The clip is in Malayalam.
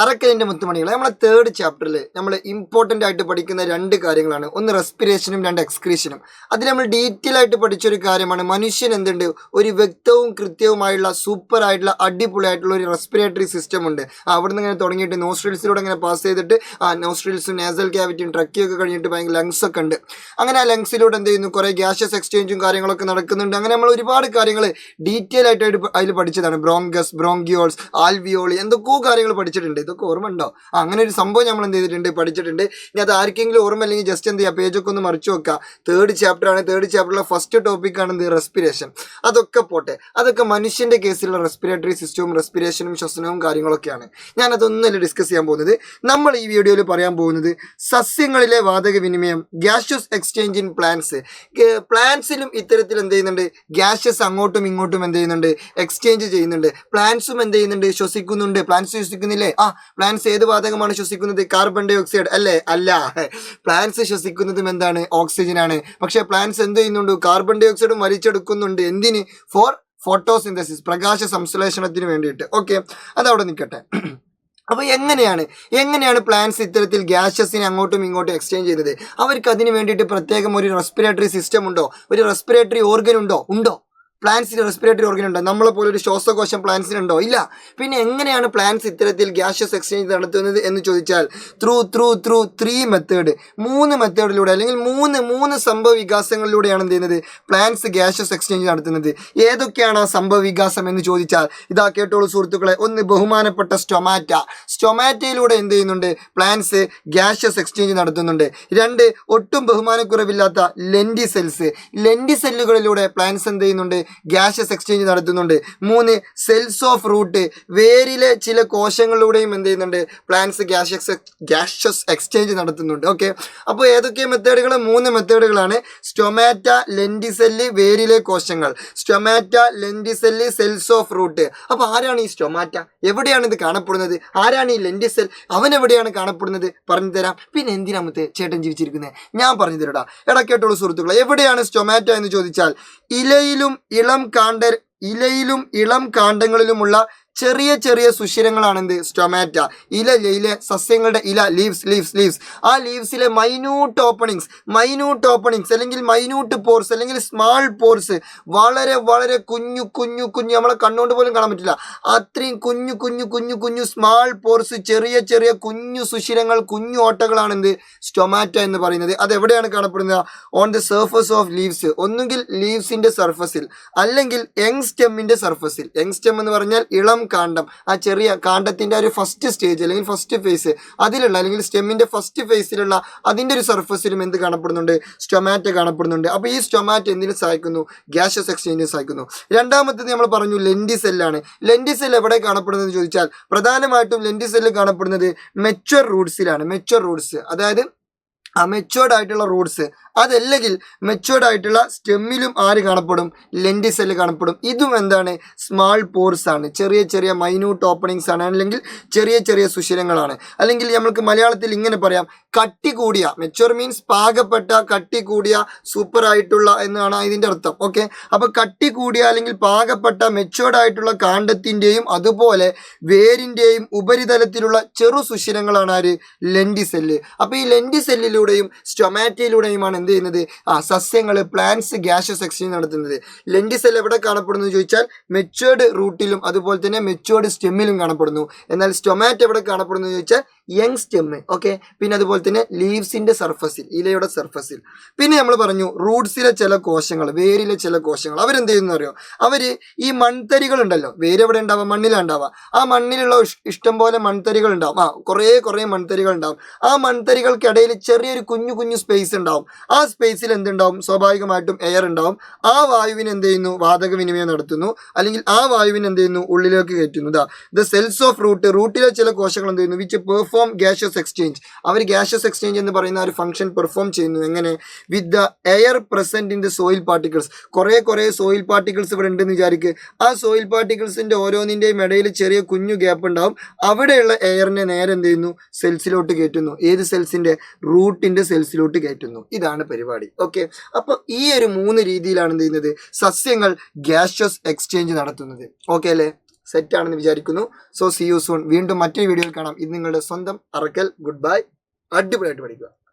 അറക്കലിൻ്റെ മുത്തുമണികൾ നമ്മളെ തേർഡ് ചാപ്റ്ററിൽ നമ്മൾ ഇമ്പോർട്ടൻ്റ് ആയിട്ട് പഠിക്കുന്ന രണ്ട് കാര്യങ്ങളാണ്. ഒന്ന് റെസ്പിറേഷനും രണ്ട് എക്സ്ക്രീഷനും. അതിൽ നമ്മൾ ഡീറ്റെയിൽ ആയിട്ട് പഠിച്ചൊരു കാര്യമാണ് മനുഷ്യൻ എന്തുണ്ട്, ഒരു വ്യക്തവും കൃത്യവുമായുള്ള സൂപ്പർ ആയിട്ടുള്ള അടിപൊളിയായിട്ടുള്ള ഒരു റെസ്പിറേറ്ററി സിസ്റ്റം ഉണ്ട്. അവിടെ നിന്ന് ഇങ്ങനെ തുടങ്ങിയിട്ട് നോസ്ട്രിൽസിലൂടെ ഇങ്ങനെ പാസ് ചെയ്തിട്ട് നോസ്ട്രിൽസും നാസൽ ക്യാവിറ്റിയും ട്രക്കിയൊക്കെ കഴിഞ്ഞിട്ട് ഭയങ്കര ലങ്സ് ഒക്കെ ഉണ്ട്. അങ്ങനെ ആ ലങ്സിലൂടെ എന്ത് ചെയ്യുന്നു, കുറേ ഗ്യാസസ് എക്സ്ചേഞ്ചും കാര്യങ്ങളൊക്കെ നടക്കുന്നുണ്ട്. അങ്ങനെ നമ്മൾ ഒരുപാട് കാര്യങ്ങൾ ഡീറ്റെയിൽ ആയിട്ട് അതിൽ പഠിച്ചതാണ്. ബ്രോങ്കസ്, ബ്രോങ്കിയോൾസ്, ആൽവിയോളി, എന്തൊക്കെയോ കാര്യങ്ങൾ പഠിച്ചിട്ടുണ്ട്. ഇതൊക്കെ ഓർമ്മ ഉണ്ടോ? അങ്ങനെ ഒരു സംഭവം നമ്മൾ എന്ത് ചെയ്തിട്ടുണ്ട്, പഠിച്ചിട്ടുണ്ട്. ഇനി അത് ആർക്കെങ്കിലും ഓർമ്മ അല്ലെങ്കിൽ ജസ്റ്റ് എന്ത് ചെയ്യുക, പേജൊക്കെ ഒന്ന് മറിച്ചു വെക്കുക. തേർഡ് ചാപ്റ്റർ ആണ്. തേർഡ് ചാപ്റ്ററിലെ ഫസ്റ്റ് ടോപ്പിക്കാണ് എന്ത്, റെസ്പിറേഷൻ. അതൊക്കെ പോട്ടെ, അതൊക്കെ മനുഷ്യൻ്റെ കേസിലുള്ള റെസ്പിറേറ്ററി സിസ്റ്റവും റെസ്പിറേഷനും ശ്വസനവും കാര്യങ്ങളൊക്കെയാണ്. ഞാനതൊന്നുമല്ല ഡിസ്കസ് ചെയ്യാൻ പോകുന്നത്. നമ്മൾ ഈ വീഡിയോയിൽ പറയാൻ പോകുന്നത് സസ്യങ്ങളിലെ വാതക വിനിമയം, ഗ്യാഷ്യസ് എക്സ്ചേഞ്ച് ഇൻ പ്ലാന്റ്സ്. പ്ലാന്റ്സിലും ഇത്തരത്തിൽ എന്ത് ചെയ്യുന്നുണ്ട്, ഗ്യാഷ്യസ് അങ്ങോട്ടും ഇങ്ങോട്ടും എന്ത് ചെയ്യുന്നുണ്ട്, എക്സ്ചേഞ്ച് ചെയ്യുന്നുണ്ട്. പ്ലാന്റ്സും എന്ത് ചെയ്യുന്നുണ്ട്, ശ്വസിക്കുന്നുണ്ട്. പ്ലാന്റ്സ് ശ്വസിക്കുന്നില്ലേ? പ്ലാന്റ്സ് ഏത് വാതകമാണ് ശ്വസിക്കുന്നത്? കാർബൺ ഡൈ ഓക്സൈഡ് അല്ലേ? അല്ല, പ്ലാന്റ്സ് ശ്വസിക്കുന്നതും എന്താണ്, ഓക്സിജൻ ആണ്. പക്ഷെ പ്ലാന്റ്സ് എന്ത് ചെയ്യുന്നുണ്ട്, കാർബൺ ഡൈ ഓക്സൈഡും വലിച്ചെടുക്കുന്നുണ്ട്. എന്തിന്? ഫോട്ടോസിന്തസിസ്, പ്രകാശ സംശ്ലേഷണത്തിന് വേണ്ടിയിട്ട്. ഓക്കെ, അതവിടെ നിൽക്കട്ടെ. അപ്പോൾ എങ്ങനെയാണ് പ്ലാന്റ്സ് ഇത്തരത്തിൽ ഗ്യാസസിനെ അങ്ങോട്ടും ഇങ്ങോട്ടും എക്സ്ചേഞ്ച് ചെയ്യുന്നത്? അവർക്ക് അതിന് വേണ്ടിയിട്ട് പ്രത്യേകം ഒരു റെസ്പിറേറ്ററി സിസ്റ്റം ഉണ്ടോ? ഒരു റെസ്പിറേറ്ററി ഓർഗൻ ഉണ്ടോ? പ്ലാന്റ്സിന് റെസ്പിറേറ്ററി ഓർഗൻ ഉണ്ടോ? നമ്മളെ പോലെ ഒരു ശ്വാസകോശം പ്ലാന്റ്സിനുണ്ടോ? ഇല്ല. പിന്നെ എങ്ങനെയാണ് പ്ലാന്റ്സ് ഇത്തരത്തിൽ ഗ്യാഷ്യസ് എക്സ്ചേഞ്ച് നടത്തുന്നത് എന്ന് ചോദിച്ചാൽ ത്രൂ 3 മെത്തേഡ്, 3 മെത്തേഡിലൂടെ അല്ലെങ്കിൽ മൂന്ന് സംഭവ വികാസങ്ങളിലൂടെയാണ് എന്ത് ചെയ്യുന്നത്, പ്ലാന്റ്സ് ഗ്യാഷ്യസ് എക്സ്ചേഞ്ച് നടത്തുന്നത്. ഏതൊക്കെയാണ് ആ സംഭവ വികാസം എന്ന് ചോദിച്ചാൽ ഇതാ കേട്ടോളൂ സുഹൃത്തുക്കളെ. ഒന്ന്, ബഹുമാനപ്പെട്ട സ്റ്റൊമാറ്റയിലൂടെ എന്ത് ചെയ്യുന്നുണ്ട്, പ്ലാന്റ്സ് ഗ്യാഷ്യസ് എക്സ്ചേഞ്ച് നടത്തുന്നുണ്ട്. 2, ഒട്ടും ബഹുമാനക്കുറവില്ലാത്ത ലെൻഡിസെല്ലുകളിലൂടെ പ്ലാന്റ്സ് എന്ത് ചെയ്യുന്നുണ്ട്, ഗ്യാഷ്യസ് എക്സ്ചേഞ്ച് നടത്തുന്നുണ്ട്. 3, സെൽസ് ഓഫ് റൂട്ട്, വേരിലെ ചില കോശങ്ങളിലൂടെയും എന്ത് ചെയ്യുന്നുണ്ട്, പ്ലാന്റ്സ് ഗ്യാഷ്യസ് എക്സ്ചേഞ്ച് നടത്തുന്നുണ്ട്. ഓക്കെ, അപ്പോൾ ഏതൊക്കെ മെത്തേഡുകൾ? 3 മെത്തേഡുകളാണ്. സ്റ്റൊമാറ്റ, ലെൻഡിസെല്ല്, വേരിലെ കോശങ്ങൾ. Stomata, lenticel, cells of root. അപ്പോൾ ആരാണ് ഈ സ്റ്റൊമാറ്റ? എവിടെയാണ് ഇത് കാണപ്പെടുന്നത്? ആരാണ് ഈ ലെൻഡിസെൽ? അവൻ എവിടെയാണ് കാണപ്പെടുന്നത്? പറഞ്ഞു തരാം. പിന്നെ എന്തിനാമത്തെ ചേട്ടൻ ജീവിച്ചിരിക്കുന്നത്? ഞാൻ പറഞ്ഞു തരടാ. കേട്ടോളൂ സുഹൃത്തുക്കളെ. എവിടെയാണ് സ്റ്റൊമാറ്റ എന്ന് ചോദിച്ചാൽ ഇലയിലും ഇളം കാണ്ഡങ്ങളിലുമുള്ള ചെറിയ സുഷിരങ്ങളാണ് എന്ത്, സ്റ്റൊമാറ്റ. ഇല സസ്യങ്ങളുടെ ഇല, ലീവ്സ്. ആ ലീവ്സിലെ മൈന്യൂട്ട് ഓപ്പണിങ്സ് അല്ലെങ്കിൽ മൈന്യൂട്ട് പോർസ് അല്ലെങ്കിൽ സ്മാൾ പോർസ്, വളരെ കുഞ്ഞു നമ്മളെ കണ്ണുകൊണ്ട് പോലും കാണാൻ പറ്റില്ല. അത്രയും കുഞ്ഞു സ്മാൾ പോർസ്, ചെറിയ കുഞ്ഞു സുഷിരങ്ങൾ, കുഞ്ഞു ഓട്ടകളാണ് എന്ത്, സ്റ്റൊമാറ്റ എന്ന് പറയുന്നത്. അതെവിടെയാണ് കാണപ്പെടുന്നത്? On the surface of leaves. ഒന്നുകിൽ ലീവ്സിന്റെ സർഫസിൽ അല്ലെങ്കിൽ യങ് സ്റ്റെമ്മിന്റെ സർഫസിൽ. യങ് സ്റ്റെം എന്ന് പറഞ്ഞാൽ ഇളം കാണ്ഡം, ആ ചെറിയ കാണ്ഡത്തിന്റെ ഒരു ഫസ്റ്റ് സ്റ്റേജ് അല്ലെങ്കിൽ ഫസ്റ്റ് ഫേസ് അതിലുള്ള അല്ലെങ്കിൽ സ്റ്റെമ്മിന്റെ ഫസ്റ്റ് ഫേസിലുള്ള അതിന്റെ ഒരു സർഫസിലും എന്ത് കാണപ്പെടുന്നുണ്ട്, സ്റ്റൊമാറ്റ കാണപ്പെടുന്നുണ്ട്. അപ്പോൾ ഈ സ്റ്റൊമാറ്റ എന്തിനു സഹായിക്കുന്നു? ഗ്യാഷ്യസ് എക്സ്ചേഞ്ചിന് സഹായിക്കുന്നു. രണ്ടാമത്തേത് നമ്മൾ പറഞ്ഞു ലെൻഡിസെല്ലാണ്. ലെൻഡിസെൽ എവിടെ കാണപ്പെടുന്നത് എന്ന് ചോദിച്ചാൽ പ്രധാനമായിട്ടും ലെൻഡിസെല്ല് കാണപ്പെടുന്നത് മെച്വർ റൂട്ട്സ്, അതായത് മെച്വേർഡ് ആയിട്ടുള്ള റൂട്ട്സ്. അതല്ലെങ്കിൽ മെച്വേർഡ് ആയിട്ടുള്ള സ്റ്റെമ്മിലും ആര് കാണപ്പെടും? ലെൻഡിസെല്ല് കാണപ്പെടും. ഇതും എന്താണ്, സ്മാൾ പോർസ് ആണ്, ചെറിയ മൈന്യൂട്ട് ഓപ്പണിങ്സ് ആണ്, അല്ലെങ്കിൽ ചെറിയ സുഷിരങ്ങളാണ്. അല്ലെങ്കിൽ നമുക്ക് മലയാളത്തിൽ ഇങ്ങനെ പറയാം, കട്ടി കൂടിയ, മെച്വർ മീൻസ് പാകപ്പെട്ട, കട്ടി കൂടിയ, സൂപ്പർ ആയിട്ടുള്ള എന്നാണ് ഇതിൻ്റെ അർത്ഥം. ഓക്കെ, അപ്പോൾ കട്ടി കൂടിയ അല്ലെങ്കിൽ പാകപ്പെട്ട മെച്വേർഡ് ആയിട്ടുള്ള കാണ്ഡത്തിൻ്റെയും അതുപോലെ വേരിൻ്റെയും ഉപരിതലത്തിലുള്ള ചെറു സുഷിരങ്ങളാണ് ആര്? ലെൻഡിസെല്ല്. അപ്പോൾ ഈ ലെൻഡിസെല്ലിലൂടെയും സ്റ്റൊമാറ്റയിലൂടെയുമാണ് എന്ത് ചെയ്യുന്നത്, സസ്യങ്ങൾ പ്ലാന്റ്സ് ഗ്യാഷ്യസ് എക്സ്ചേഞ്ച് നടത്തുന്നത്. ലെൻഡിസെൽ എവിടെ കാണപ്പെടുന്നു ചോദിച്ചാൽ മെച്വേർഡ് റൂട്ടിലും അതുപോലെ തന്നെ മെച്വേർഡ് സ്റ്റെമ്മിലും കാണപ്പെടുന്നു. എന്നാൽ സ്റ്റൊമാറ്റ എവിടെ കാണപ്പെടുന്നു ചോദിച്ചാൽ യങ് സ്റ്റെമ്മ്. ഓക്കെ, പിന്നെ അതുപോലെ തന്നെ ലീവ്സിന്റെ സർഫസിൽ, ഇലയുടെ സർഫസിൽ. പിന്നെ നമ്മൾ പറഞ്ഞു റൂട്ട്സിലെ ചില കോശങ്ങൾ, വേരിലെ ചില കോശങ്ങൾ, അവരെന്ത് ചെയ്യുന്നു അറിയോ? അവര് ഈ മൺതരികൾ ഉണ്ടല്ലോ, വേര് എവിടെ ഉണ്ടാവുക? മണ്ണിലാണ് ഉണ്ടാവുക. ആ മണ്ണിലുള്ള ഇഷ്ടംപോലെ മൺതരികൾ ഉണ്ടാവും. കുറേ മൺതരികൾ ഉണ്ടാവും. ആ മൺതരികൾക്കിടയിൽ ചെറിയൊരു കുഞ്ഞു സ്പേസ് ഉണ്ടാവും. ആ സ്പേസിൽ എന്തുണ്ടാവും? സ്വാഭാവികമായിട്ടും എയർ ഉണ്ടാവും. ആ വായുവിന് എന്ത് ചെയ്യുന്നു? വാതക വിനിമയം നടത്തുന്നു, അല്ലെങ്കിൽ ആ വായുവിന് എന്ത് ചെയ്യുന്നു? ഉള്ളിലേക്ക് കയറ്റുന്നു. ദ സെൽസ് ഓഫ് റൂട്ടിലെ ചില കോശങ്ങൾ എന്ത് ചെയ്യുന്നു? Which perform gaseous exchange. അവർ ഗ്യാഷ്യസ് എക്സ്ചേഞ്ച് എന്ന് പറയുന്ന ഒരു ഫംഗ്ഷൻ പെർഫോം ചെയ്യുന്നു. എങ്ങനെ? With the air present in the soil particles. കുറേ സോയിൽ പാർട്ടിക്കിൾസ് ഇവിടെ ഉണ്ടെന്ന് വിചാരിക്കുക. ആ സോയിൽ പാർട്ടിക്കിൾസിന്റെ ഓരോന്നിന്റെയും ഇടയിൽ ചെറിയ കുഞ്ഞു ഗ്യാപ്പ് ഉണ്ടാവും. അവിടെയുള്ള എയറിനെ നേരെ എന്ത് ചെയ്യുന്നു? സെൽസിലോട്ട് കയറ്റുന്നു. ഏത് സെൽസിന്റെ? റൂട്ടിന്റെ സെൽസിലോട്ട് കയറ്റുന്നു. ഇതാണ് പരിപാടി. ഓക്കെ, അപ്പോൾ ഈ ഒരു 3 രീതിയിലാണ് എന്ത് ചെയ്യുന്നത്, സസ്യങ്ങൾ ഗ്യാഷ്യസ് എക്സ്ചേഞ്ച് നടത്തുന്നത്. ഓക്കെ അല്ലേ? സെറ്റാണെന്ന് വിചാരിക്കുന്നു. So C you soon. വീണ്ടും മറ്റൊരു വീഡിയോയിൽ കാണാം. ഇത് നിങ്ങളുടെ സ്വന്തം അറക്കൽ. Good bye. അടിപൊളിയായിട്ട് പഠിക്കുക.